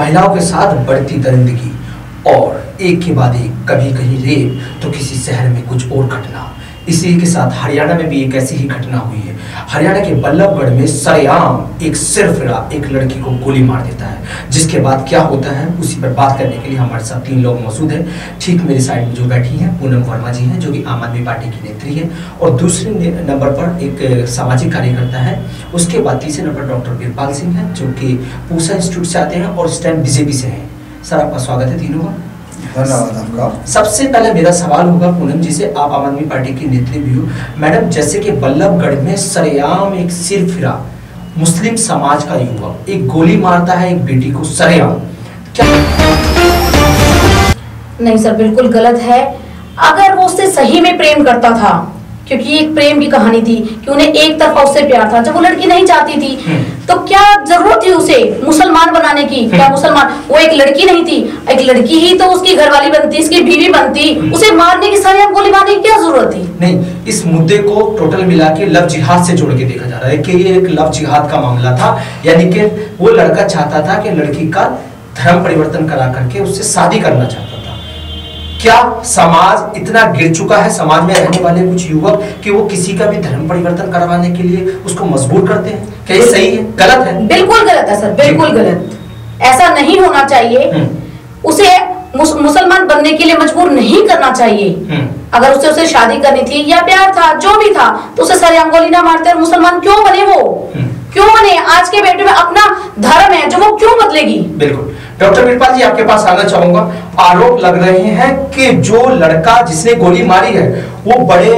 महिलाओं के साथ बढ़ती दरिंदगी और एक के बाद एक, कभी कहीं रेप तो किसी शहर में कुछ और घटना। इसी के साथ हरियाणा में भी एक ऐसी ही घटना हुई है। हरियाणा के बल्लभगढ़ में सरेआम एक सिरफिरा एक लड़की को गोली मार देता है, जिसके बाद क्या होता है उसी पर बात करने के लिए हमारे साथ 3 लोग मौजूद हैं। ठीक मेरी साइड में जो बैठी हैं पूनम वर्मा जी हैं, जो कि आम आदमी पार्टी की नेत्री है, और दूसरे नंबर पर एक सामाजिक कार्यकर्ता है। उसके बाद तीसरे नंबर डॉक्टर वीरपाल सिंह हैं, जो कि पूसा इंस्टीट्यूट से आते हैं और इस टाइम बीजेपी से हैं। सर, आपका स्वागत है तीनों का। धन्यवाद आपका। सबसे पहले मेरा सवाल होगा पूनम जी से, आप आम आदमी पार्टी की नेत्री भी हो मैडम, जैसे कि बल्लभगढ़ में सरेआम एक सिरफिरा मुस्लिम समाज का युवक एक गोली मारता है एक बेटी को सरेआम, क्या? नहीं सर, बिल्कुल गलत है। अगर वो उससे सही में प्रेम करता था, क्योंकि एक प्रेम की कहानी थी कि उन्हें एक तरफा उससे प्यार था, जब वो लड़की नहीं चाहती थी तो क्या जरूरत थी उसे मुसलमान बनाने की? क्या मुसलमान, वो एक लड़की नहीं थी, एक लड़की ही तो उसकी घरवाली बनती, इसकी बीवी बनती, उसे मारने की सारी गोली मारने की क्या जरूरत थी? नहीं, इस मुद्दे को टोटल मिला के लव जिहाद से जोड़ के देखा जा रहा है कि ये एक लव जिहाद का मामला था। यानी कि वो लड़का चाहता था कि लड़की का धर्म परिवर्तन करा करके उससे शादी करना चाहता था। क्या समाज इतना गिर चुका है, समाज में रहने वाले कुछ युवक, कि वो किसी का भी धर्म परिवर्तन करवाने के लिए उसको मजबूर करते हैं? क्या ये सही है, गलत है? बिल्कुल गलत है सर, बिल्कुल गलत। ऐसा नहीं होना चाहिए। उसे मुसलमान बनने के लिए मजबूर नहीं करना चाहिए। अगर उसे शादी करनी थी या प्यार था, जो भी था, तो उसे सरेआम गोली ना मारते। और मुसलमान क्यों बने वो? क्यों बने? आज के बेटे में अपना धर्म है जो वो क्यों बदलेगी? बिल्कुल। डॉक्टर वीरपाल जी, आपके पास आना चाहूंगा। आरोप लग रहे हैं कि जो लड़का जिसने गोली मारी है वो बड़े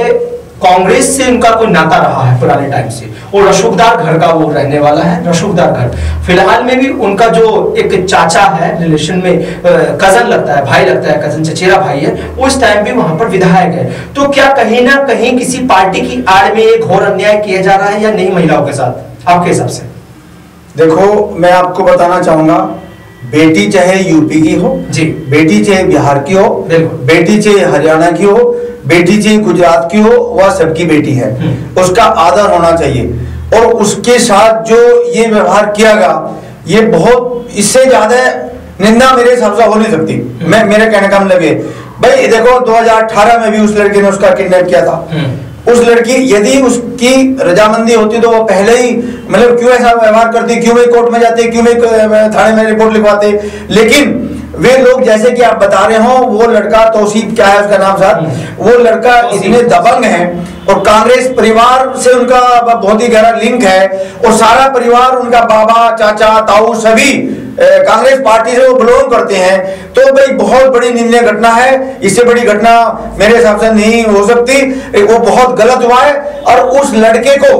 कांग्रेस से उनका कोई नाता रहा है पुराने टाइम से, और रसूखदार घर का वो रहने वाला है, रसूखदार घर। फिलहाल में भी उनका जो एक चाचा है, रिलेशन में कजन लगता है, भाई लगता है, कजन चचेरा भाई है, वो इस टाइम भी वहां पर विधायक है। तो क्या कहीं ना कहीं किसी पार्टी की आड़ में एक घोर अन्याय किया जा रहा है या नहीं महिलाओं के साथ, आपके हिसाब से? देखो, मैं आपको बताना चाहूंगा, बेटी चाहे यूपी की हो जी, बेटी चाहे बिहार की हो, बेटी चाहे हरियाणा की हो, बेटी चाहे गुजरात की हो, वह सबकी बेटी है। उसका आदर होना चाहिए। और उसके साथ जो ये व्यवहार किया गया, ये बहुत, इससे ज्यादा निंदा मेरे हिसाब से हो नहीं सकती। मेरे कहने का मतलब ये, भाई देखो 2018 में भी उस लड़के ने उसका किडनैप किया था। उस लड़की, यदि उसकी रजामंदी होती तो वो पहले ही, मतलब क्यों ऐसा व्यवहार करती, क्यों वे कोर्ट में जाते, क्यों वे थाने में रिपोर्ट लिखवाते? लेकिन वे लोग, जैसे कि आप बता रहे हो, वो लड़का तौसीफ, क्या है उसका नाम साहब, वो लड़का इतने दबंग है और कांग्रेस परिवार से उनका बहुत ही गहरा लिंक है, और सारा परिवार उनका बाबा, चाचा, ताऊ सभी कांग्रेस पार्टी से वो बिलोंग करते हैं। तो भाई बहुत बड़ी निंदनीय घटना है। इससे बड़ी घटना मेरे हिसाब से नहीं हो सकती। वो बहुत गलत हुआ है। और उस लड़के को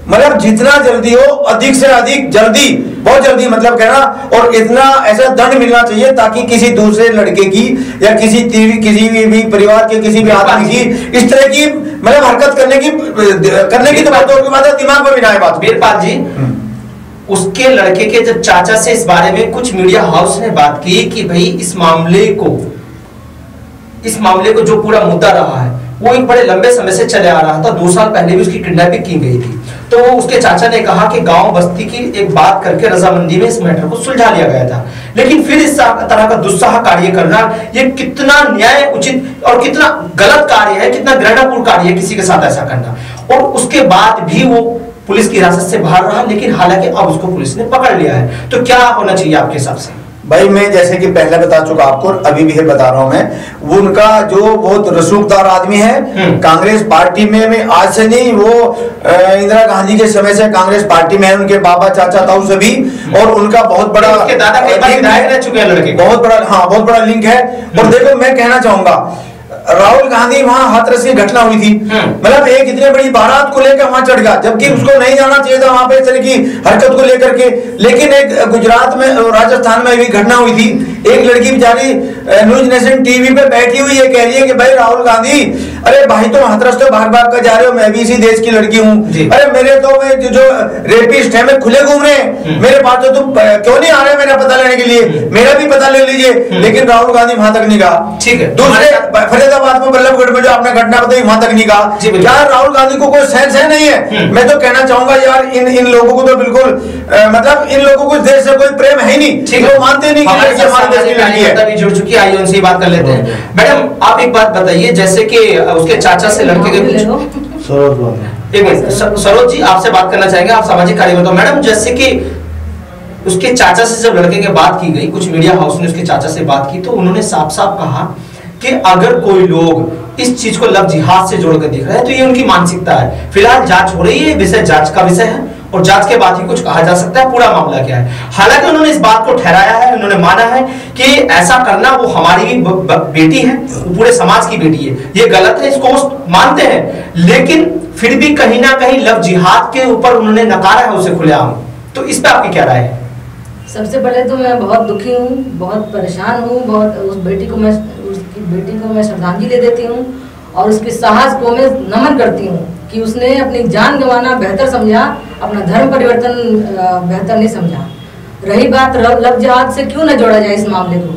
मतलब जितना जल्दी हो, अधिक से अधिक जल्दी, बहुत जल्दी मतलब कहना, और इतना ऐसा दंड मिलना चाहिए ताकि किसी दूसरे लड़के की या किसी भी परिवार के किसी भी आदमी की इस तरह की मतलब हरकत करने की तो बात और की बात है, दिमाग में भी ना आए बात। वीरपाल जी, उसके लड़के के जब चाचा से इस बारे में कुछ मीडिया हाउस ने बात की कि भाई इस मामले को जो पूरा मुद्दा रहा है वो एक बड़े लंबे समय से चले आ रहा था। 2 साल पहले भी उसकी किडनैपिंग की गई थी। तो उसके चाचा ने कहा कि गांव बस्ती की एक बात करके रजामंदी में इस मैटर को सुलझा लिया गया था। लेकिन फिर इस तरह का दुस्साह कार्य करना, ये कितना न्याय उचित और कितना गलत कार्य है, कितना घृणापूर्ण कार्य है किसी के साथ ऐसा करना। और उसके बाद भी वो पुलिस की हिरासत से बाहर रहा, लेकिन हालांकि अब उसको पुलिस ने पकड़ लिया है। तो क्या होना चाहिए आपके हिसाब से? भाई मैं जैसे कि पहले बता चुका आपको, अभी भी बता रहा हूं मैं, वो उनका जो बहुत रसूखदार आदमी है कांग्रेस पार्टी में आज से नहीं, वो इंदिरा गांधी के समय से कांग्रेस पार्टी में है। उनके बाबा, चाचा, ताऊ सभी, और उनका बहुत बड़ा दादा विधायक रह चुके हैं लड़के, बहुत बड़ा लिंक है। और देखो, मैं कहना चाहूंगा, राहुल गांधी वहां हाथरस की घटना हुई थी, मतलब एक इतनी बड़ी बारात को लेकर वहां चढ़ गया, जबकि उसको नहीं जाना चाहिए था वहां पे इस तरह की हरकत को लेकर के। लेकिन एक गुजरात में, राजस्थान में भी घटना हुई थी, एक लड़की बेचारी न्यूज नेशन टीवी पे बैठी हुई है, कह रही है कि भाई राहुल गांधी, अरे भाई तुम हाथरस तो भाग भाग कर जा रहे हो, मैं भी इसी देश की लड़की हूँ, अरे मेरे तो जो रेपिस्ट है मैं खुले घूम रहे हैं, मेरे पास तो तुम क्यों नहीं आ रहे मेरा पता लेने के लिए, मेरा भी पता ले लीजिए। लेकिन राहुल गांधी वहां तक नहीं गया। ठीक है, दूसरे फरीदाबाद में बल्लभगढ़ में जो आपने घटना बताई वहां तक नहीं गया। क्या राहुल गांधी को कोई सेंस है नहीं है? मैं तो कहना चाहूंगा यार इन लोगों को तो बिल्कुल मतलब इन लोगों को देश से कोई प्रेम है ही नहीं, ठीक है, वो मानते नहीं कि हमारे देश की लड़की है। जुड़ चुकी है, आइए उनसे बात कर लेते हैं। मैडम आप एक बात बताइए, जैसे कि उसके चाचा से लड़के के कुछ एक मिनट सरोज जी आपसे बात करना चाहेंगे, आप सामाजिक कार्यकर्ता। मैडम जैसे कि उसके चाचा से जब लड़के की बात की गई, कुछ मीडिया हाउस ने उसके चाचा से बात की, तो उन्होंने साफ साफ कहा कि अगर कोई लोग इस चीज को लव जिहाद से जोड़कर देख रहे हैं तो ये उनकी मानसिकता है। फिलहाल जांच हो रही है, विषय जांच का विषय है और जांच के बाद ही कुछ कहा जा सकता है पूरा मामला क्या है। हालांकि उन्होंने इस बात को ठहराया है, उन्होंने माना है कि ऐसा करना वो हमारी भी बेटी है, वो पूरे समाज की बेटी है, ये गलत है, इसको मानते हैं, लेकिन फिर भी कहीं ना कहीं लव जिहाद के ऊपर उन्होंने नकारा है उसे खुलेआम। तो इस पे आपकी क्या राय है? सबसे पहले तो मैं बहुत दुखी हूँ, बहुत परेशान हूँ, बहुत उसकी बेटी को मैं श्रद्धांजलि देती हूँ और उसके साहस को मैं नमन करती हूँ कि उसने अपनी जान गंवाना बेहतर समझा, अपना धर्म परिवर्तन बेहतर नहीं समझा। रही बात लव जिहाद से, क्यों न जोड़ा जाए इस मामले को,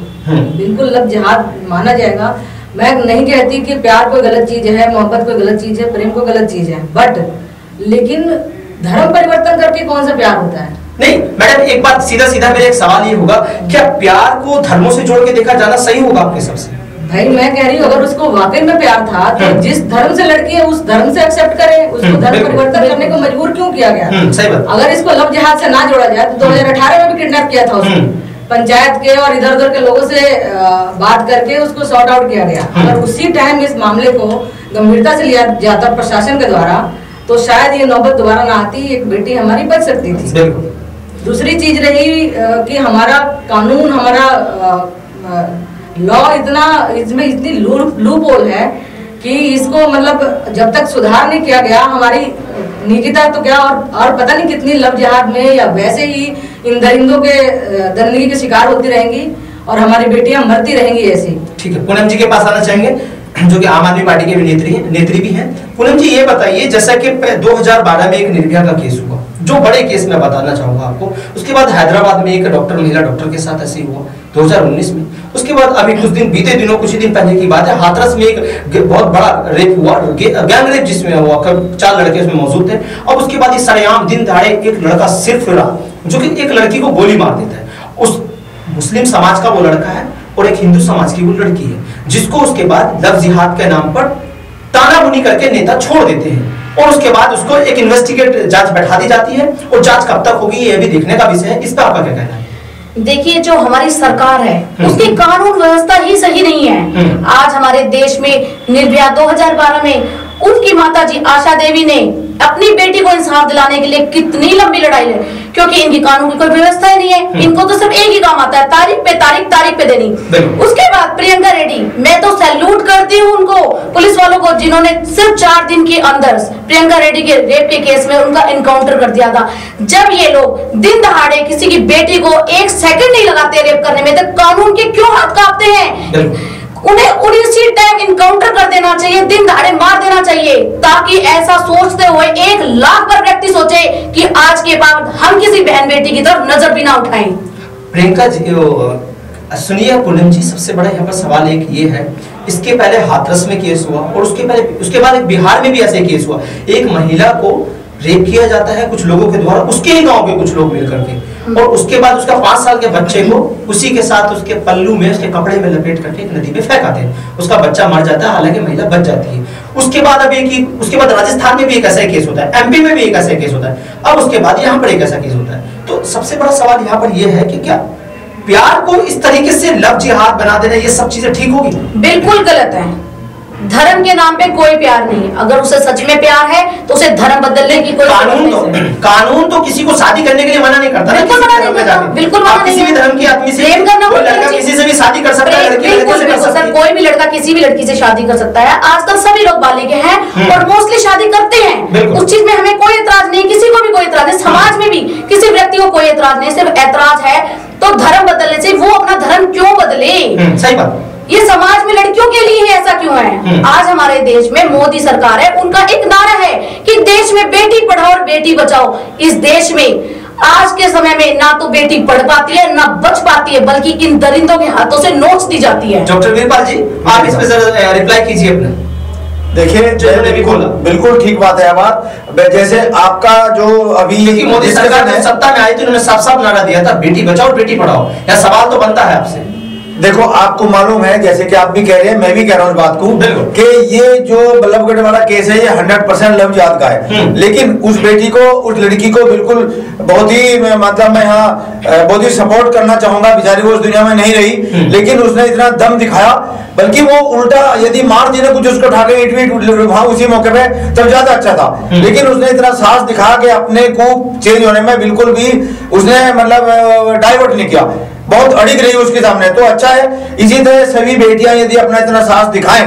बिल्कुल लव जिहाद माना जाएगा। मैं नहीं कहती कि प्यार कोई गलत चीज है, मोहब्बत कोई गलत चीज है, प्रेम कोई गलत चीज है, बट लेकिन धर्म परिवर्तन करके कौन सा प्यार होता है? नहीं मैडम, एक बात सीधा सीधा मेरा एक सवाल ये होगा, क्या प्यार को धर्मों से जोड़ के देखा जाना सही होगा आपके हिसाब से? भाई मैं कह रही हूँ अगर उसको वाकई में प्यार था तो जिस धर्म से लड़की है उस धर्म से एक्सेप्ट करे, उसको धर्म परिवर्तन करने को मजबूर क्यों किया गया? सही बात। अगर इसको लव जिहाद से ना जोड़ा जाए तो 2018 में भी किडनैप किया था उसको, पंचायत के और इधर उधर के लोगों से बात करके उसको सॉर्ट आउट किया गया। अगर उसी टाइम इस मामले को गंभीरता से लिया जाता प्रशासन के द्वारा तो शायद ये नौबत दोबारा ना आती, एक बेटी हमारी बच सकती थी। दूसरी चीज रही कि हमारा कानून, हमारा लॉ इतना, इसमें इतनी लूप होल है कि इसको मतलब जब तक सुधार नहीं किया गया, हमारी निकिता तो क्या और पता नहीं कितनी लव जिहाद में या वैसे ही इन दरिंदों के दरिंदगी के शिकार होती रहेंगी और हमारी बेटियां मरती रहेंगी ऐसी। ठीक है, पूनम जी के पास आना चाहेंगे जो कि आम आदमी पार्टी के भी नेत्री भी हैं। पूनम जी ये बताइए, जैसा कि 2012 में एक निर्भया का केस हुआ, जो बड़े केस में बताना चाहूंगा आपको, उसके बाद हैदराबाद में एक महिला डॉक्टर के साथ ऐसे हुआ 2019 में, उसके बाद अभी कुछ ही दिन पहले की बात है, हाथरस में एक बहुत बड़ा रेप हुआ, गैंग रेप जिसमें हुआ, 4 लड़के उसमें मौजूद थे। और उसके बाद इस सरेआम दिन दहाड़े एक लड़का सिर्फ जो कि एक लड़की को गोली मार देता है। उस मुस्लिम समाज का वो लड़का है और एक हिंदू समाज की वो लड़की है, जिसको उसके बाद लव जिहाद के नाम पर तानाबुनी करके नेता छोड़ देते हैं और उसके बाद उसको एक इन्वेस्टिगेट जांच बैठा दी जाती है और जांच कब तक होगी ये भी देखने का विषय है। इस पर आपका क्या कहना है? देखिए, जो हमारी सरकार है उसकी कानून व्यवस्था ही सही नहीं है। आज हमारे देश में निर्भया 2012 में उनकी माताजी आशा देवी ने अपनी बेटी को इंसाफ दिलाने के लिए कितनी लंबी लड़ाई लड़ी, क्योंकि इनकी कानून की कोई व्यवस्था ही नहीं है। इनको तो सिर्फ एक ही काम आता है, तारीख पे देनी। उसके बाद प्रियंका रेड्डी, मैं तो सैल्यूट करती हूँ उनको, पुलिस वालों को, जिन्होंने सिर्फ 4 दिन के अंदर प्रियंका रेड्डी के रेप के केस में उनका एनकाउंटर कर दिया था। जब ये लोग दिन दहाड़े किसी की बेटी को 1 सेकंड नहीं लगाते रेप करने में, तो कानून के क्यों हाथ कांपते हैं? उन्हें उसी टाइम इनकाउंटर कर देना चाहिए, दिन दहाड़े मार देना चाहिए, ताकि ऐसा सोचते हुए 1 लाख पर व्यक्ति सोचे कि आज के बाद हम किसी बहन बेटी की तरफ नजर भी ना उठाएं। प्रियंका जी, सुनिए पूनम जी, सबसे बड़ा यहाँ पर सवाल एक ये है, इसके पहले हाथरस में केस हुआ और उसके बाद एक बिहार में भी ऐसे केस हुआ, एक महिला को रेप किया जाता है कुछ लोगों के द्वारा, उसके ही गांव के कुछ लोग मिलकर के, और उसके बाद उसका 5 साल के बच्चे को उसी के साथ उसके पल्लू में, उसके कपड़े में लपेट करके एक नदी में फेंक आते हैं। उसका बच्चा मर जाता है, हालांकि महिला बच जाती है। उसके बाद राजस्थान में भी एक ऐसा केस होता है, एमपी में भी एक ऐसा केस होता है, अब उसके बाद यहाँ पर एक ऐसा केस होता है। तो सबसे बड़ा सवाल यहाँ पर यह है कि क्या प्यार को इस तरीके से लव जिहाद बना देना, ये सब चीजें ठीक होगी? बिल्कुल गलत है। धर्म के नाम पे कोई प्यार नहीं, अगर उसे सच में प्यार है तो उसे धर्म बदलने की कोई कानून तो किसी को शादी करने के लिए मना नहीं करता। बिल्कुल मना नहीं करता, बिल्कुल मना नहीं। किसी भी धर्म की आदमी से लड़का किसी से भी शादी कर सकता है, लड़की लड़के से कर सकता है, कोई भी लड़का किसी भी लड़की से शादी कर सकता है। आजकल सभी लोग बालिग हैं और मोस्टली शादी करते हैं, उस चीज में हमें कोई एतराज नहीं, किसी को भी कोई एतराज नहीं, समाज में भी किसी व्यक्ति को कोई एतराज नहीं। सिर्फ एतराज है तो धर्म बदलने से वो अपना धर्म क्यों बदले? सही बात। ये समाज में लड़कियों के लिए है, ऐसा क्यों है? आज हमारे देश में मोदी सरकार है, उनका एक नारा है कि देश में बेटी पढ़ाओ और बेटी बचाओ। इस देश में आज के समय में ना तो बेटी पढ़ पाती है ना बच पाती है, बल्कि इन दरिंदों के हाथों से नोच दी जाती है। डॉक्टर वीरपाल जी, आप इस पे रिप्लाई कीजिए अपने। देखिए बिल्कुल ठीक बात है। बात जैसे आपका जो अभी मोदी सरकार ने सत्ता में आई तो उन्होंने साफ साफ नारा दिया था बेटी बचाओ बेटी पढ़ाओ। यह सवाल तो बनता है आपसे। देखो आपको मालूम है, जैसे कि आप भी कह रहे हैं, मैं भी कह रहा हूं इस बात को कि ये जो बल्लभगढ़ वाला केस है ये 100% लव जिहाद का है। लेकिन उस बेटी को, उस लड़की को बिल्कुल बहुत ही मतलब मैं यहाँ बहुत ही सपोर्ट करना चाहूंगा। बेचारी वो उस दुनिया में नहीं रही, लेकिन उसने इतना दम दिखाया, बल्कि वो उल्टा यदि मार जी ने कुछ उसको उठा के ईट उसी मौके पे तब ज्यादा अच्छा था। लेकिन उसने इतना साहस दिखाया कि अपने को चेंज होने में बिल्कुल भी उसने मतलब डाइवर्ट नहीं किया, बहुत अड़िग रही उसके सामने। तो अच्छा है, इसी तरह सभी बेटियां यदि अपना इतना साहस दिखाएं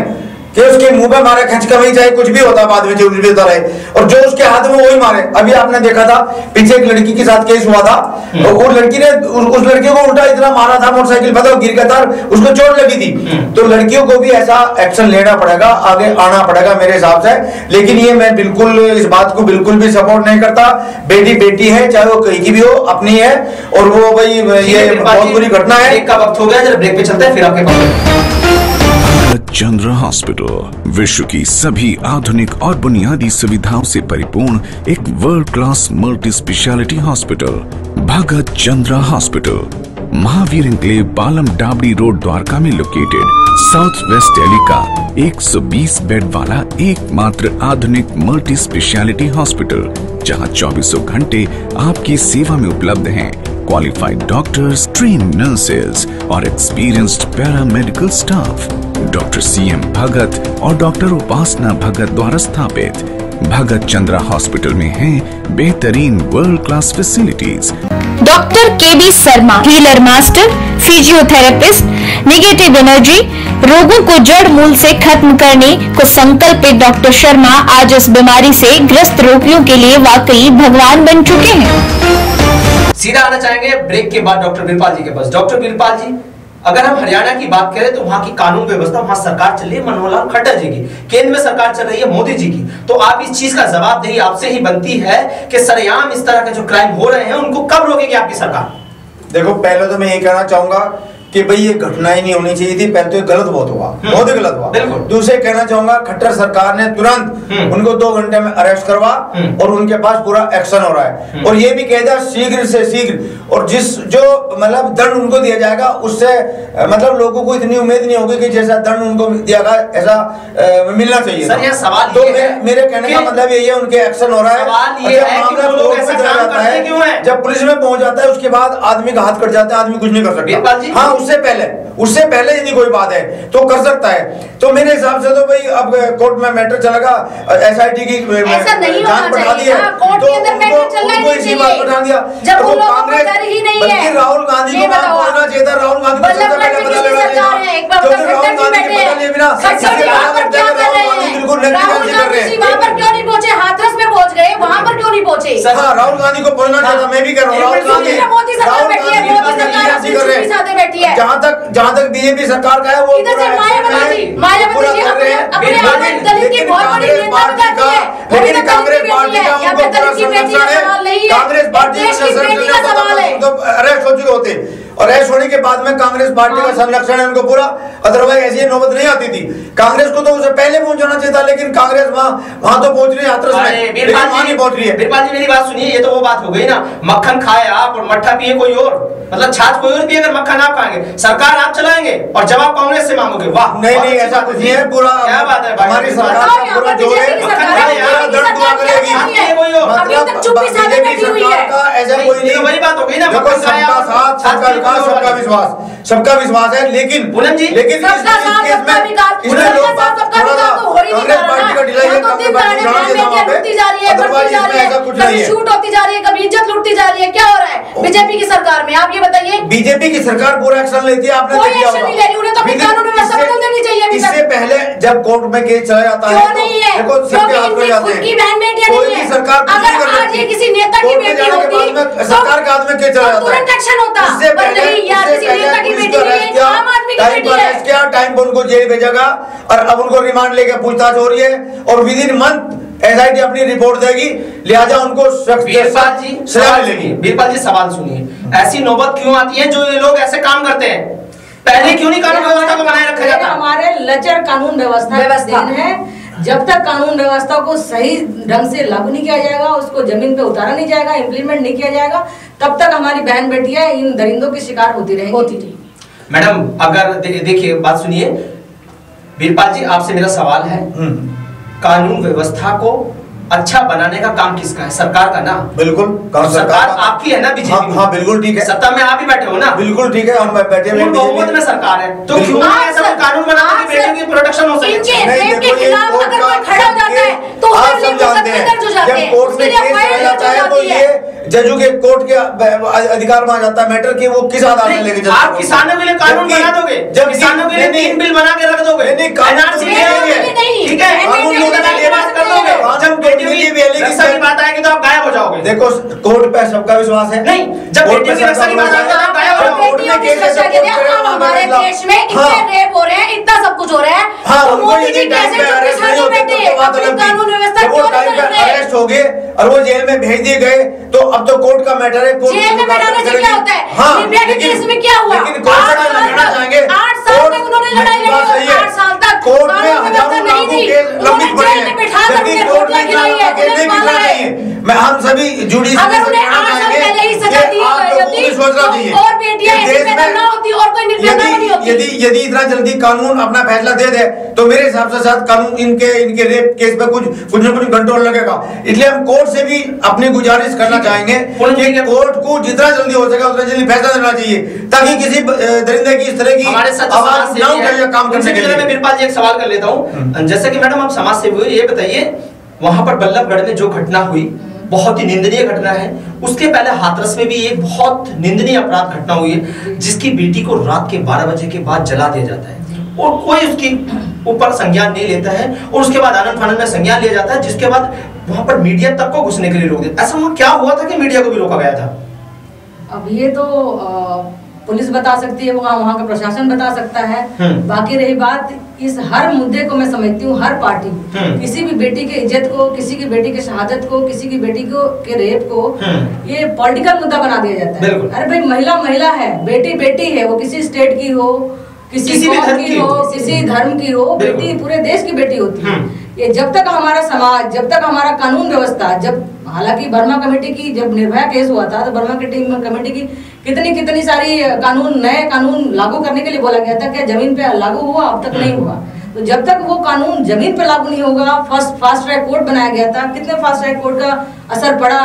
कि उसके मुंह पे मारे खच के, वही चाहे कुछ भी होता बाद में जो भी होता रहे, और जो उसके हाथ में वही मारे। अभी आपने देखा था पीछे एक लड़की के साथ केस हुआ था, और वो लड़की ने उस लड़के को उल्टा इतना मारा था, मोटरसाइकिल पर गिर गया था, उसको चोट लगी थी। तो लड़कियों को भी ऐसा एक्शन लेना पड़ेगा, आगे आना पड़ेगा मेरे हिसाब से। लेकिन ये मैं बिल्कुल इस बात को बिल्कुल भी सपोर्ट नहीं करता। बेटी बेटी है, चाहे वो कहीं की भी हो, अपनी है, और वो भाई ये बहुत बुरी घटना है। एक का वक्त हो गया, जरा ब्रेक पे चलते हैं, फिर आपके पास। चंद्र हॉस्पिटल विश्व की सभी आधुनिक और बुनियादी सुविधाओं से परिपूर्ण एक world class multi speciality hospital. Bhagat Chandra hospital, Mahavir enclave, Palam Dabri road, Dwarka में लोकेटेड। साउथ वेस्ट दिल्ली का 120 बेड वाला एकमात्र आधुनिक मल्टी स्पेशलिटी हॉस्पिटल, जहां 24 घंटे आपकी सेवा में उपलब्ध हैं क्वालिफाइड डॉक्टर्स, ट्रेन नर्सेज और experienced paramedical staff. Doctor CM भगत और डॉक्टर उपासना भगत द्वारा स्थापित भगत चंद्रा हॉस्पिटल में हैं बेहतरीन world class facilities. Doctor KB Sharma, healer master, physiotherapist, negative energy, रोगों को जड़ मूल से खत्म करने को संकल्पित डॉक्टर शर्मा आज इस बीमारी से ग्रस्त रोगियों के लिए वाकई भगवान बन चुके हैं। सीधा आना चाहेंगे ब्रेक के बाद डॉक्टर वीरपाल जी के पास। डॉक्टर वीरपाल जी, अगर हम हरियाणा की बात करें तो वहां की कानून व्यवस्था, वहां सरकार चल रही है मनोहर लाल खट्टर जी की, केंद्र में सरकार चल रही है मोदी जी की। तो आप इस चीज का जवाबदेही आपसे ही बनती है कि सरेआम इस तरह के जो क्राइम हो रहे हैं उनको कब रोकेगी आपकी सरकार? देखो, पहले तो मैं ये कहना चाहूंगा कि भाई ये घटना ही नहीं होनी चाहिए थी। पहले तो ये गलत बहुत हुआ, बहुत ही गलत हुआ। दूसरे कहना चाहूंगा, खट्टर सरकार ने तुरंत उनको 2 घंटे में अरेस्ट करवा और उनके पास पूरा एक्शन हो रहा है, और ये भी कह दिया शीघ्र से शीघ्र, और जिस जो मतलब दंड उनको दिया जाएगा उससे मतलब लोगों को इतनी उम्मीद नहीं होगी कि जैसा दंड उनको दिया गया ऐसा मिलना चाहिए। सर, यह सवाल तो मेरे कहने का मतलब यही है, उनके एक्शन हो रहा है। जब पुलिस में पहुंच जाता है उसके बाद आदमी का हाथ कट जाता है, आदमी कुछ नहीं कर सकता। हाँ, उससे पहले यदि कोई बात है तो कर सकता है। तो मेरे हिसाब से तो भाई अब कोर्ट में मैटर चलेगा, SIT की जांच बढ़ा दी है, तो उनको इसी बात पर ध्यान दिया। जब तो कांग्रेस, बल्कि राहुल गांधी को वहां पहुंचना चाहिए था। राहुल गांधी को बदला लेना, क्योंकि राहुल गांधी के बदले बिना बिल्कुल वहां पर क्यों नहीं पहुंचे? हाथरस में पहुंच गए, वहां पर क्यों नहीं पहुंचे? हाँ, राहुल गांधी को पहुंचना चाहिए था। मैं भी कह रहा हूँ, राहुल गांधी जहाँ तक बीजेपी सरकार का है वो लेकिन कांग्रेस पार्टी का उनको पूरा संरक्षण है। कांग्रेस पार्टी अरेस्ट हो चुके होते, और अरेस्ट होने के बाद में कांग्रेस पार्टी का संरक्षण है उनको पूरा, अदरवाइज ऐसी नौबत नहीं आती थी। कांग्रेस को तो उसे पहले पहुंच जाना चाहिए था, लेकिन कांग्रेस वहां तो पहुंच रही है, हाथरस में, लेकिन वहां नहीं पहुंच रही है। वीरपाल जी, मेरी बात सुनिए, ये तो वो बात हो गई ना, मक्खन खाए आप और मट्ठा पिए कोई और, मतलब छाछ कोई और पिए, अगर मक्खन आप खाएंगे, सरकार आप चलाएंगे और जवाब कांग्रेस से मांगोगे। वाह, नहीं नहीं, ऐसा कुछ नहीं है। पूरा क्या बात है, हमारी सरकार का पूरा जो है दर्द दुआ करेगी, मतलब बीजेपी सरकार का ऐसा कोई नहीं। वही बात हो गई ना, सबका साथ, सबका विकास, सबका विश्वास, सबका विश्वास है। लेकिन लेकिन इस केस में इसमें लोग कांग्रेस पार्टी का ढिलाई है, कांग्रेस पार्टी शूट होती जा रही है, कभी इज्जत लूटती जा रही है, क्या हो रहा है बीजेपी की सरकार में? आप ये बताइए। बीजेपी की सरकार पूरा एक्शन लेती है, आपने देखा होगा। उन्हें तो कानून व्यवस्था बदल देनी चाहिए। इससे पहले जब कोर्ट में केस चला जाता है, क्यों नहीं है? देखो सबके हाथ में जाते हैं, की बहन बेटियां कोई नहीं भी है। सरकार अगर आज ये किसी नेता की बेटी होती सरकार के हाथ में क्या चला जाता है, तुरंत एक्शन होता। उससे पहले किसी नेता की बेटी नहीं है, आम आदमी की बेटी है, क्या टाइम पर उनको जेल भेजेगा और अब उनको रिमांड लेकर पूछताछ हो रही है और विद इन मंथ एसआईटी अपनी रिपोर्ट देगी, लिहाजा उनको वीरपाल जी सवाल मिलेगी। वीरपाल जी सवाल सुनिए, ऐसी नौबत क्यों आती है जो ये लोग ऐसे काम करते हैं? पहले क्यों नहीं कानून व्यवस्था को बनाए रखा जाता? हमारे लचर कानून व्यवस्था है। जब तक कानून व्यवस्था को सही ढंग से लागू नहीं किया जाएगा, उसको जमीन पे उतारा नहीं जाएगा, इम्प्लीमेंट नहीं किया जाएगा, तब तक हमारी बहन बेटियां इन दरिंदों की शिकार होती रहेंगी। मैडम अगर देखिए बात सुनिए, वीरपाल जी आपसे मेरा सवाल है, कानून व्यवस्था को अच्छा बनाने का काम किसका है? सरकार का ना? बिल्कुल सरकार आपकी है ना बीजेपी? हाँ बिल्कुल ठीक है, सत्ता में आप ही बैठे हो ना? बिल्कुल ठीक है, हम बैठे हैं, बहुमत में सरकार है, तो क्यों नहीं ऐसा कानून बनाते कि बेटियों की प्रोटेक्शन हो सके? आप सब जानते हैं जब कोर्ट में केस चला जाता है तो ये जजों के कोर्ट के अधिकार में आ जाता है मैटर कि वो किस आधार से लेके चलते हैं। आप किसानों के लिए कानून बना दोगे, जब किसानों के लिए 3 बिल बना के रख दोगे, एनआरसी ले आओगे, ठीक है, कानून को पास कर दोगे, जब बेटियों की रक्षा की बात आएगी तो आप गायब हो जाओगे। देखो कोर्ट पे सबका विश्वास है, नहीं जब बेटियों की रक्षा की बात आएगी तो आप गायब हो जाओगे। हमारे देश में इतने रेप हो रहे हैं, इतना सब कुछ हो रहा है, तो मोदी जी कैसे चुप्पी साधे बैठे हैं? अपनी कानून व्यवस्था क्यों नहीं कर रहे? अरेस्ट हो गए और वो जेल में भेज दिए गए, तो अब तो कोर्ट का मैटर है, जेल में बैठाने से क्या होता है? निर्भया के केस में क्या हुआ? लेकिन कोर्ट से लड़ना चाहेंगे, 8 साल तक उन्होंने लड़ाई लड़ी, 8 साल तक कोर्ट में हजारों लाखों केस लंबित पड़े हैं, जबकि कोर्ट में केस नहीं बिखरा नहीं है। मैं हम सभी जुडिशरी से कहना चाहेंगे आप लोगों को सोचना चाहिए और बेटियां ऐसी पैदा ना होती और कोई निर्भया नहीं होती। यदि इतना जल्दी कानून अपना फैसला दे दे तो मेरे हिसाब से शायद कानून इनके रेप केस पे कुछ न कुछ कंट्रोल लगेगा। इसलिए हम कोर्ट से भी अपनी गुजारिश करना चाहेंगे कि कोर्ट को जितना जल्दी हो सके उतना जल्दी फैसला देना चाहिए, ताकि किसी दरिंदे की इस तरह की आवाज ना उठाए काम करने के लिए। मैं वीरपाल जी एक सवाल कर लेता हूँ, जैसे कि मैडम आप समाज सेवी हुए, ये बताइए वहां पर बल्लभगढ़ में जो घटना हुई बहुत ही निंदनीय घटना है, उसके पहले हाथरस में भी एक बहुत निंदनीय अपराध घटना हुई है जिसकी बेटी को रात के 12 बजे के बाद जला दिया जाता है और कोई उसकी ऊपर संज्ञान नहीं लेता है और उसके बाद आनंद फानंद में संज्ञान लिया जाता है, जिसके बाद वहां पर मीडिया तक को घुसने के लिए रोक दिया। ऐसा वहां क्या हुआ था कि मीडिया को भी रोका गया था? अब ये तो पुलिस बता सकती है, वहाँ का प्रशासन बता सकता है। बाकी रही बात, इस हर मुद्दे को मैं समझती हूँ, हर पार्टी किसी भी बेटी के इज्जत को, किसी की बेटी के शहादत को, किसी की बेटी को के रेप को ये पॉलिटिकल मुद्दा बना दिया जाता है। अरे भाई महिला महिला है, बेटी बेटी है, वो किसी स्टेट की हो, किसी कौम की हो, किसी धर्म की हो, बेटी पूरे देश की बेटी होती है। ये जब तक हमारा समाज, जब तक हमारा कानून व्यवस्था, जब हालांकि वर्मा कमेटी की जब निर्भया केस हुआ था तो वर्मा कमेटी की कितनी सारी कानून, नए कानून लागू करने के लिए बोला गया था, क्या जमीन पे लागू हुआ? अब तक नहीं हुआ। तो जब तक वो कानून जमीन पे लागू नहीं होगा, फास्ट ट्रैक कोर्ट बनाया गया था, कितने फास्ट ट्रैक कोर्ट का असर पड़ा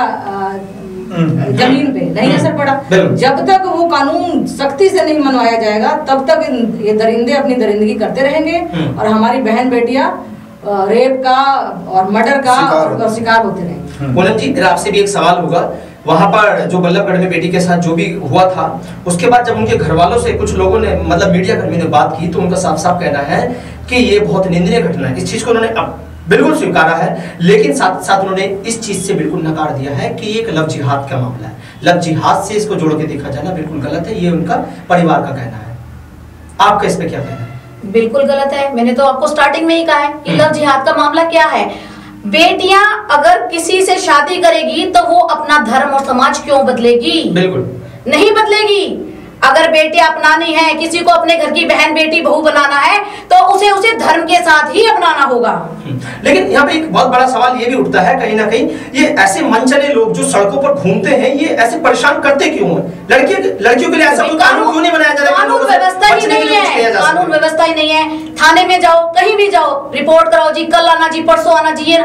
जमीन पे? नहीं असर पड़ा। जब तक वो कानून सख्ती से नहीं मनवाया जाएगा तब तक ये दरिंदे अपनी दरिंदगी करते रहेंगे और हमारी बहन बेटियां रेप का और मर्डर का शिकार होते रहेंगे। पूनम जी मेरा आपसे भी एक सवाल होगा, वहां पर जो बल्लभगढ़ में बेटी के साथ जो भी हुआ था, उसके बाद जब उनके घर वालों से कुछ लोगों ने, मतलब मीडिया कर्मी ने बात की, तो उनका साफ साफ कहना है कि ये बहुत निंदनीय घटना है। इस चीज को उन्होंने बिल्कुल स्वीकारा है, लेकिन साथ साथ उन्होंने इस चीज से बिल्कुल नकार दिया है कि एक लव जिहाद का मामला है, लव जिहाद से इसको जोड़ के देखा जाना बिल्कुल गलत है, ये उनका परिवार का कहना है। आपका इस पे क्या कहना है? बिल्कुल गलत है। मैंने तो आपको स्टार्टिंग में ही कहा है कि लव जिहाद का मामला क्या है। बेटियां अगर किसी से शादी करेगी तो वो अपना धर्म और समाज क्यों बदलेगी? बिल्कुल नहीं बदलेगी। अगर बेटियां अपनानी है, किसी को अपने घर की बहन बेटी बहू बनाना है तो उसे धर्म के साथ ही अपनाना होगा। लेकिन यहाँ पे एक बहुत बड़ा सवाल ये भी उठता है, कहीं ना कहीं ये ऐसे मनचले लोग जो सड़कों पर घूमते हैं, ये ऐसे परेशान करते क्यों हैं? लड़कियों के लिए ऐसा कोई कानून क्यों नहीं बनाया जा रहा? कानून व्यवस्था ही नहीं है, कानून व्यवस्था ही नहीं है। थाने में जाओ, कहीं भी जाओ, रिपोर्ट कराओ जी, कल आना जी, परसों आना जी,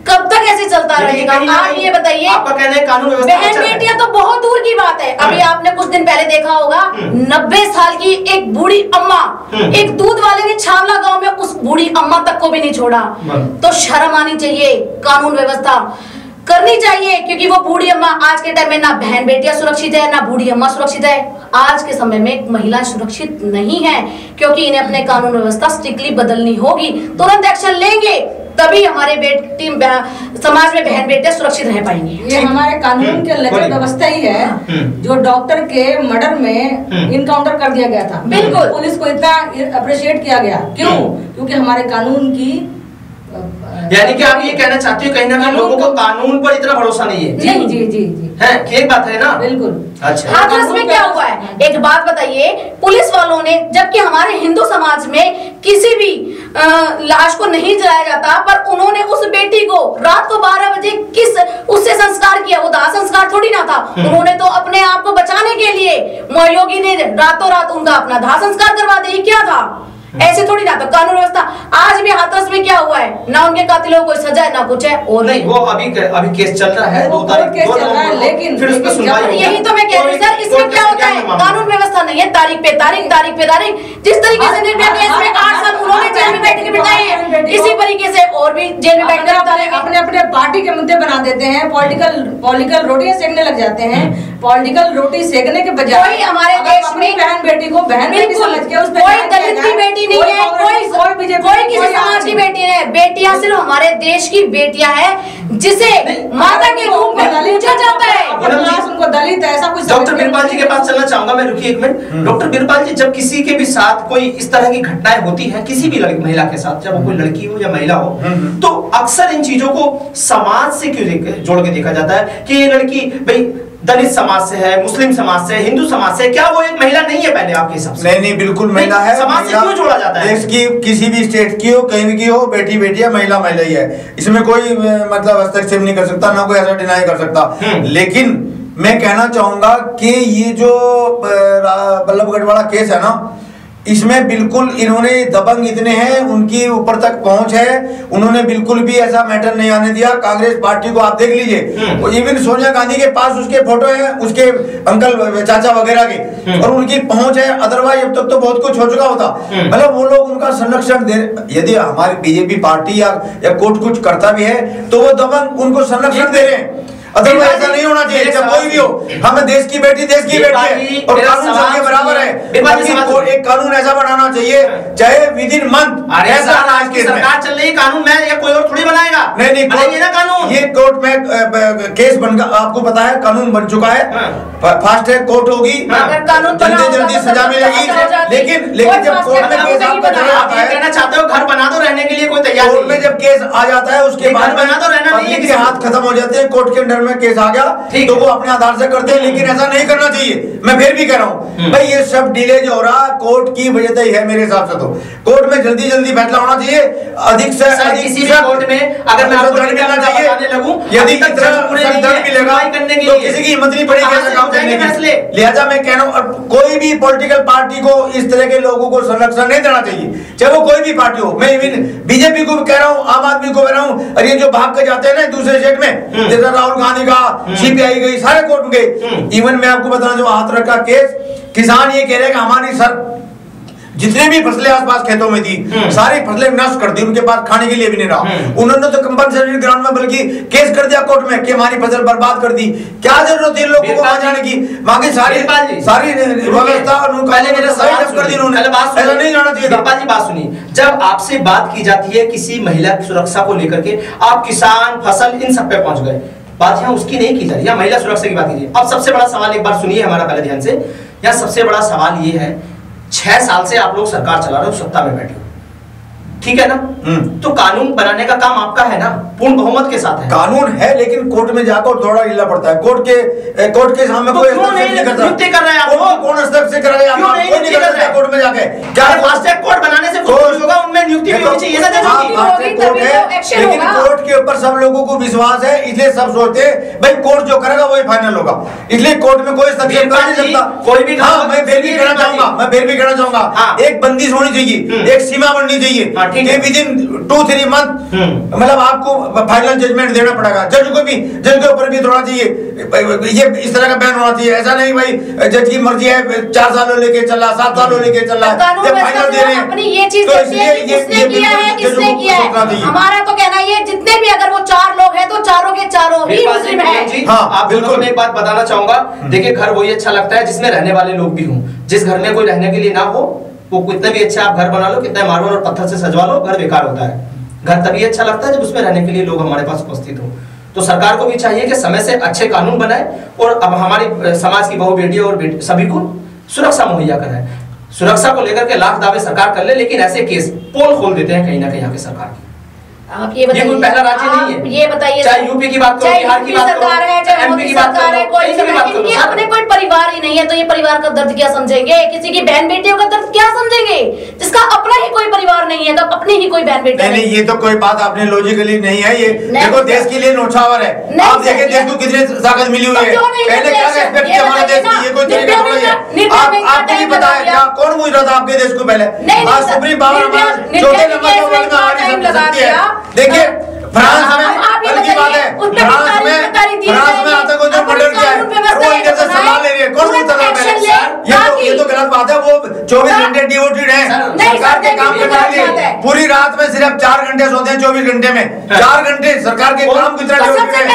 कब तक ऐसे चलता रहेगा? आप ये बताइए। आपका कहना है कानून व्यवस्था बहन बेटियां तो बहुत दूर की बात है। अभी आपने कुछ दिन पहले देखा होगा, 90 साल की एक बूढ़ी अम्मा, एक दूध वाले ने छावला गांव में उस बूढ़ी अम्मा तक को भी नहीं छोड़ा। तो शर्म आनी चाहिए, कानून व्यवस्था करनी चाहिए, क्योंकि वो बूढ़ी अम्मा आज के टाइम में ना बहन बेटियां सुरक्षित है, ना बूढ़ी अम्मा सुरक्षित है। आज के समय में महिला सुरक्षित नहीं है, क्योंकि इन्हें अपने कानून व्यवस्था स्ट्रिक्टली बदलनी होगी। तुरंत एक्शन लेंगे तभी हमारे बेटी समाज में बहन बेटे सुरक्षित रह पाएंगे। ये हमारे कानून के लचर व्यवस्था ही है जो डॉक्टर के मर्डर में इनकाउंटर कर दिया गया था। बिल्कुल पुलिस को इतना अप्रिशिएट किया गया, क्यों? क्योंकि हमारे कानून की, यानी कि आप ये कहना चाहते हो कहीं ना कहीं लोगों को कानून पर इतना भरोसा नहीं है। जी जी जी जी है कि एक बात है ना? बिल्कुल। अच्छा, हाथरस में क्या हुआ है, एक बात बताइए। पुलिस वालों ने, जबकि हमारे हिंदू समाज में किसी भी लाश को नहीं जलाया जाता, पर उन्होंने उस बेटी को रात को 12 बजे किस उससे संस्कार किया? वो दाह संस्कार थोड़ी ना था। उन्होंने तो अपने आप को बचाने के लिए योगी ने रातों रात उनका अपना दाह संस्कार करवा दिया। क्या था? ऐसे थोड़ी ना। तो कानून व्यवस्था आज भी हाथरस में क्या हुआ है, ना उनके कातिलों को सजा है ना कुछ है। और नहीं, वो अभी केस चल रहा है, 2 तारीख केस चल रहा है, लेकिन फिर उस पर सुनवाई होगी। यही तो मैं कह रही हूँ सर, इसमें क्या होता है, कानून व्यवस्था नहीं है, तारीख पे तारीख, तारीख पे तारीख। जिस तरीके से निर्भया केस में 8 साल उन्होंने जेल में बैठ के बिताए हैं, इसी तरीके से और भी जेल में बैठ कर अपने अपने पार्टी के मुद्दे बना देते हैं, पॉलिटिकल रोटियां सेकने लग जाते हैं। पॉलिटिकल रोटी सेकने के बजाय कोई हमारे देश में बहन बेटी को बहन बेटी समझ के उस पे कोई दलित की बेटी नहीं है, कोई किसी समाज की बेटी नहीं है। बेटियां सिर्फ हमारे देश की बेटियां हैं, जिसे माता के रूप में पूजा जाता है। उनको दलित ऐसा कुछ। डॉक्टर बिरपाल जी के पास चलना चाहूंगा मैं, रुकिए एक मिनट। डॉक्टर बिरपाल जी, जब किसी के भी साथ कोई इस तरह की घटनाएं होती हैं, किसी भी महिला के साथ, चाहे वो कोई लड़की हो या महिला हो, तो अक्सर इन चीजों को समाज से क्यों जोड़ के देखा जाता है कि ये लड़की भाई दलित समाज से है, मुस्लिम समाज से, हिंदू समाज से? क्या वो एक महिला नहीं है पहले आपके हिसाब से? नहीं नहीं, बिल्कुल महिला है। समाज से क्यों जोड़ा जाता है? देश की किसी भी स्टेट की हो, कहीं की हो, बेटी बेटी है, महिला महिला ही है। इसमें कोई मतलब हस्तक्षेप नहीं कर सकता, ना कोई ऐसा डिनाई कर सकता। लेकिन मैं कहना चाहूंगा कि ये जो बल्लभगढ़ वाला केस है ना, इसमें बिल्कुल इन्होंने दबंग इतने हैं, उनकी ऊपर तक पहुंच है, उन्होंने बिल्कुल भी ऐसा मैटर नहीं आने दिया। कांग्रेस पार्टी को आप देख लीजिए, इवन सोनिया गांधी के पास उसके फोटो है, उसके अंकल चाचा वगैरह के, और उनकी पहुंच है। अदरवाइज अब तक तो बहुत कुछ हो चुका होता। मतलब वो लोग उनका संरक्षण दे, यदि हमारी बीजेपी पार्टी या कोर्ट कुछ करता भी है तो वो दबंग उनको संरक्षण दे रहे हैं। अदरवाइज ऐसा नहीं होना चाहिए। जब कोई भी हो, हमें देश की बेटी देश की बेटी है और कानून सबके बराबर है। एक कानून ऐसा बनाना चाहिए चाहे विद इन मंथ। ऐसा आज की सरकार चल रही, कानून मैं या कोई और थोड़ी बनाएगा। नहीं बनाइए ना कानून। ये कोर्ट में केस बनकर, आपको पता है कानून बन चुका है, फास्ट ट्रैक कोर्ट होगी, जल्दी सजा मिलेगी। लेकिन जब कोर्ट में केस आपका चला जाता है, कहना चाहते हो घर बना दो, रहने के लिए कोई तैयार नहीं। कोर्ट में जब केस आ जाता है उसके बाद बना दो, रहना नहीं है, हाथ खत्म हो जाते हैं। कोर्ट के अंदर में केस आ गया तो वो अपने आधार से करते हैं, लेकिन ऐसा नहीं करना चाहिए। मैं फिर भी कह रहा हूँ भाई, ये सब डिले जो हो रहा कोर्ट की वजह से ही है मेरे हिसाब से। तो कोर्ट में जल्दी जल्दी फैसला होना चाहिए, अधिक से अधिक किसी भी कोर्ट में अगर मैं आपको दंड मिलना चाहिए। यदि दंड मिलेगा तो किसी की हिम्मत नहीं पड़ेगी ऐसा काम करने की। लिहाजा मैं कह रहा हूँ कोई भी पॉलिटिकल पार्टी को इस तरह के लोगों को संरक्षण नहीं देना चाहिए, चाहे वो कोई भी पार्टी हो। मैं इवन बीजेपी को भी कह रहा हूँ, आम आदमी को कह रहा हूँ, और ये जो भाग के जाते हैं ना दूसरे स्टेट में, जैसा राहुल गांधी का सीपीआई गई, सारे कोर्ट में गए। इवन मैं आपको बता जो हाथरस का केस, किसान ये कह रहे हैं कि हमारी सर जितने भी फसलें आसपास खेतों में थी सारी फसलें नष्ट कर दी, उनके पास खाने के लिए भी नहीं रहा। उन्होंने तो कंपनसेशन ग्राउंड में बल्कि केस कर दिया कोर्ट में कि हमारी फसल बर्बाद कर दी। क्या जरूरत है लोगों को वहां जाने की? वहां की सारी व्यवस्था पहले मेरा सवाल कर दी उन्होंने। ऐसा नहीं जाना चाहिए। बिरपाल जी बात सुनिए, जब आपसे बात की जाती है किसी महिला की सुरक्षा को लेकर के, आप किसान फसल इन सब पे पहुंच गए, बात यहाँ उसकी नहीं की जा रही है, महिला सुरक्षा की बात कीजिए। अब सबसे बड़ा सवाल एक बार सुनिए हमारा पहले ध्यान से। यहाँ सबसे बड़ा सवाल ये है, 6 साल से आप लोग सरकार चला रहे हो, सत्ता में बैठे हो, ठीक है ना? तो कानून बनाने का काम आपका है ना, पूर्ण बहुमत के साथ है। कानून है, लेकिन कोर्ट में जाकर थोड़ा हिलना पड़ता है। कोर्ट के सामने कोई नियुक्ति कर रहे हैं आप, कौन हस्तक्षेप कर रहे हैं? क्यों नहीं कर रहे कोर्ट में जाके? क्या फास्ट ट्रैक कोर्ट बनाने से कुछ होगा? उनमें नियुक्ति भी होनी चाहिए ना जजों की। कोर्ट है, लेकिन कोर्ट के ऊपर सब लोगों को विश्वास है, इसलिए सब सोचते हैं भाई कोर्ट जो करेगा वही फाइनल होगा, इसलिए कोर्ट में कोई हस्तक्षेप कर नहीं सकता। कोई भी मैं फिर भी कहना चाहूंगा एक बंदिश होनी चाहिए, एक सीमा बननी चाहिए कि विद इन 2-3 मंथ मतलब आपको फाइनल जजमेंट देना पड़ेगा। जज के ऊपर भी थोड़ा चाहिए, ये इस तरह का बैन होना चाहिए। ऐसा नहीं भाई जज की मर्जी है, 4 सालों लेके चल रहा, 7 सालों लेके चल रहा है, जब फाइनल दे रहे हैं अपनी ये चीज तो इसने किया है, इसने किया है। हमारा तो कहना ये जितने भी अगर वो 4 लोग हैं तो चारों के चारों ही मुस्लिम है। हाँ, आप बिल्कुल। मैं एक बात बताना चाहूंगा, देखिए घर वही अच्छा लगता है जिसमें रहने वाले लोग भी हों। जिस घर में कोई रहने के लिए ना हो, वो कितने भी अच्छा आप घर बना लो, कितना मार्बल और पत्थर से सजवा लो, घर बेकार होता है। घर तभी अच्छा लगता है जब उसमें रहने के लिए लोग हमारे पास उपस्थित हो। तो सरकार को भी चाहिए कि समय से अच्छे कानून बनाए और अब हमारी समाज की बहू बेटियों और सभी को सुरक्षा मुहैया कराए। सुरक्षा को लेकर के लाख दावे सरकार कर ले, लेकिन ऐसे केस पोल खोल देते हैं कहीं ना कहीं आगे सरकार की। आप ये बताइए, कोई पहला राज्य नहीं है। ये बताइए, चाहे यूपी की बात करो, बिहार की बात करो, सरकार है, चाहे एमपी की बात सरकार है, करो, कोई भी बात करो, इनके अपने कोई परिवार ही नहीं है, तो ये परिवार का दर्द क्या समझेंगे? किसी की बहन बेटियों का दर्द क्या समझेंगे जिसका अपना ही कोई परिवार नहीं है, तो अपनी ही कोई बहन बेटी नहीं, ये तो कोई बात आपने लॉजिकली नहीं है। ये देखो देश के लिए नौछावर है। आप देखें देश को कितनी ताकत मिली हुई है, पहले क्या रेस्पेक्ट किया हमारे देश की, ये कोई तरीका थोड़ा है। आपको नहीं पता है क्या कौन पूछ रहा था आपके देश को पहले? आज सुप्रीम पावर हमारा चौथे नंबर पर वर्ल्ड में हमारी शक्ति है। देखिए फ्रांस में कल की बात है, फ्रांस में आतंकवादियों ने मर्डर किया है, वो इंडिया से संभाल ले रही है, कौन पूछता था पहले? ये तो गलत बात है। वो 24 घंटे डिवोटेड है सरकार के काम करने के लिए। पूरी रात में सिर्फ 4 घंटे सोते हैं 24 घंटे में, 4 घंटे सरकार के काम कितना डिवोटेड है।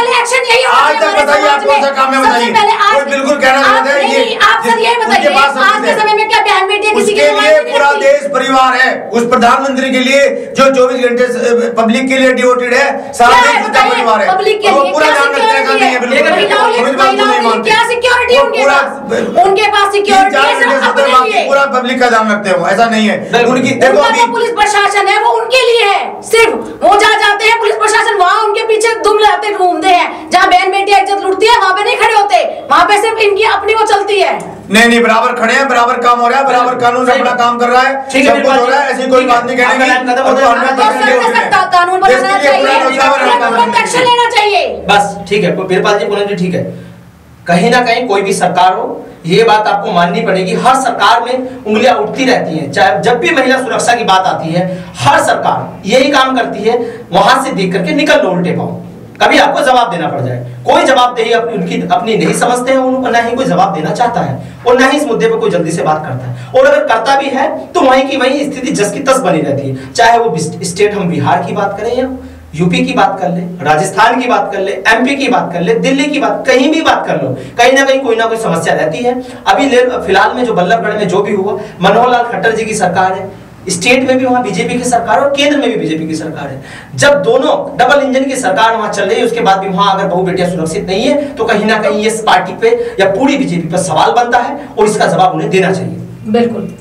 आज तक बताइए आप कौन सा काम है, बताइए। कोई बिल्कुल कहना गलत है। ये उनके पास उसके लिए पूरा देश परिवार है। उस प्रधानमंत्री के लिए जो 24 घंटे पब्लिक के लिए डिवोटेड है, सारा देश उसका परिवार है, वो पूरा ध्यान रखने का नहीं है। बिल्कुल क्या सिक्योरिटी उनके पास सिक्योरिटी है, पूरा पब्लिक का ध्यान रखते हो, ऐसा नहीं है। उनकी देखो अभी पुलिस प्रशासन है, वो उनके लिए है, सिर्फ वो जहाँ जाते हैं पुलिस प्रशासन वहाँ उनके पीछे दुम लाते घूमते हैं। जहाँ बहन बेटियां इज्जत लुटती है वहाँ पे नहीं खड़े होते, वहाँ पे सिर्फ इनकी अपनी वो चलती है। नहीं, बराबर खड़े हैं, बराबर काम हो रहा है, बराबर कानून अपना काम कर रहा है, सब कुछ हो रहा है, ऐसी कोई बात नहीं कहने की। कानून बनाना चाहिए, लेना चाहिए। बस ठीक है वीरपाल जी बोले ठीक है। कहीं ना कहीं कोई भी सरकार हो, ये बात आपको माननी पड़ेगी, हर सरकार में उंगलियां उठती रहती हैं। चाहे जब भी महिला सुरक्षा की बात आती है, हर सरकार यही काम करती है, वहां से देख करके निकल लो उल्टे पांव, कभी आपको जवाब देना पड़ जाए। कोई जवाबदेही उनकी अपनी नहीं समझते हैं, उनको ना ही कोई जवाब देना चाहता है और ना ही इस मुद्दे पर कोई जल्दी से बात करता है। और अगर करता भी है तो वहीं की वहीं स्थिति जस की तस बनी रहती है। चाहे वो स्टेट हम बिहार की बात करें या यूपी की बात कर ले, राजस्थान की बात कर ले, एमपी की बात कर ले, दिल्ली की बात, कहीं भी बात कर लो, कहीं ना कहीं कोई ना कोई समस्या रहती है। अभी फिलहाल में जो बल्लभगढ़ में जो भी हुआ, मनोहर लाल खट्टर जी की सरकार है, स्टेट में भी वहां बीजेपी की सरकार और केंद्र में भी बीजेपी की सरकार है। जब दोनों डबल इंजन की सरकार वहां चल रही है, उसके बाद भी वहां अगर बहु बेटियां सुरक्षित नहीं है, तो कहीं ना कहीं इस पार्टी पे या पूरी बीजेपी पर सवाल बनता है और इसका जवाब उन्हें देना चाहिए। बिल्कुल।